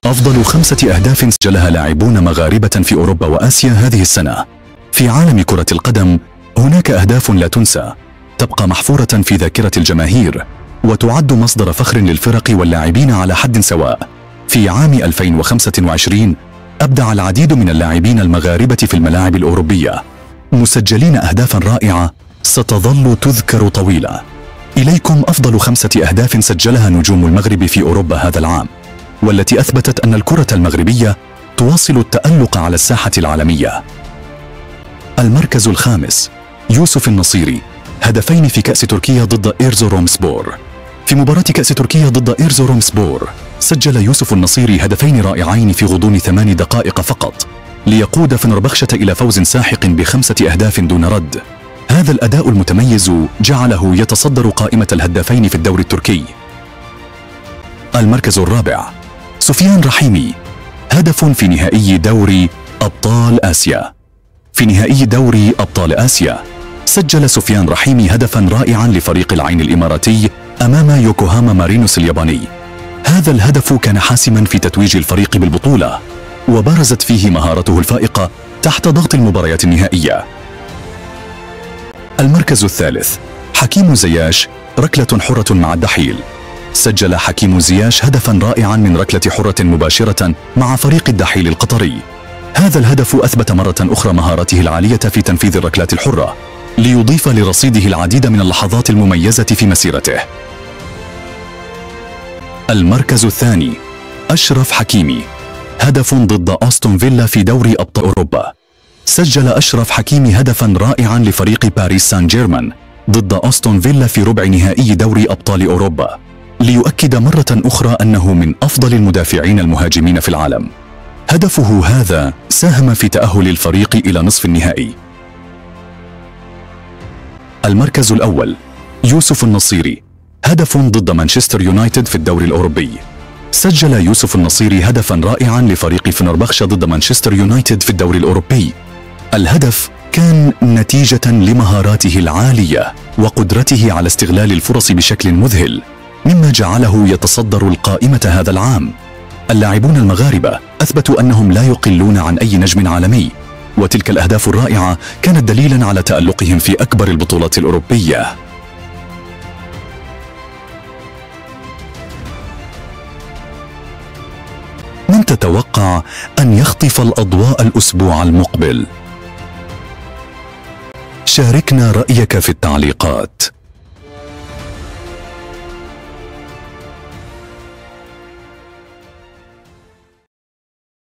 أفضل 5 أهداف سجلها لاعبون مغاربة في أوروبا وآسيا هذه السنة. في عالم كرة القدم هناك أهداف لا تنسى، تبقى محفورة في ذاكرة الجماهير، وتعد مصدر فخر للفرق واللاعبين على حد سواء. في عام 2025 أبدع العديد من اللاعبين المغاربة في الملاعب الأوروبية، مسجلين أهدافا رائعة ستظل تذكر طويلة. إليكم أفضل 5 أهداف سجلها نجوم المغرب في أوروبا هذا العام، والتي أثبتت أن الكرة المغربية تواصل التألق على الساحة العالمية. المركز الخامس، يوسف النصيري، هدفين في كأس تركيا ضد إيرزورومسبور. في مباراة كأس تركيا ضد إيرزورومسبور سجل يوسف النصيري هدفين رائعين في غضون 8 دقائق فقط، ليقود فنربخشة إلى فوز ساحق ب5 أهداف دون رد. هذا الأداء المتميز جعله يتصدر قائمة الهدافين في الدوري التركي. المركز الرابع، سفيان رحيمي، هدف في نهائي دوري أبطال آسيا. في نهائي دوري أبطال آسيا سجل سفيان رحيمي هدفا رائعا لفريق العين الإماراتي أمام يوكوهاما مارينوس الياباني. هذا الهدف كان حاسما في تتويج الفريق بالبطولة، وبرزت فيه مهارته الفائقة تحت ضغط المباريات النهائية. المركز الثالث، حكيم زياش، ركلة حرة مع الدحيل. سجل حكيم زياش هدفا رائعا من ركلة حرة مباشرة مع فريق الدحيل القطري. هذا الهدف أثبت مرة أخرى مهارته العالية في تنفيذ الركلات الحرة، ليضيف لرصيده العديد من اللحظات المميزة في مسيرته. المركز الثاني، أشرف حكيمي، هدف ضد أستون فيلا في دوري أبطال أوروبا. سجل أشرف حكيمي هدفا رائعا لفريق باريس سان جيرمان ضد أستون فيلا في ربع نهائي دوري أبطال أوروبا، ليؤكد مرة أخرى أنه من أفضل المدافعين المهاجمين في العالم. هدفه هذا ساهم في تأهل الفريق إلى نصف النهائي. المركز الأول، يوسف النصيري، هدف ضد مانشستر يونايتد في الدوري الأوروبي. سجل يوسف النصيري هدفا رائعا لفريق فنربخشة ضد مانشستر يونايتد في الدوري الأوروبي. الهدف كان نتيجة لمهاراته العالية وقدرته على استغلال الفرص بشكل مذهل، مما جعله يتصدر القائمة هذا العام. اللاعبون المغاربة أثبتوا أنهم لا يقلون عن أي نجم عالمي، وتلك الأهداف الرائعة كانت دليلا على تألقهم في أكبر البطولات الأوروبية. من تتوقع أن يخطف الأضواء الأسبوع المقبل؟ شاركنا رأيك في التعليقات.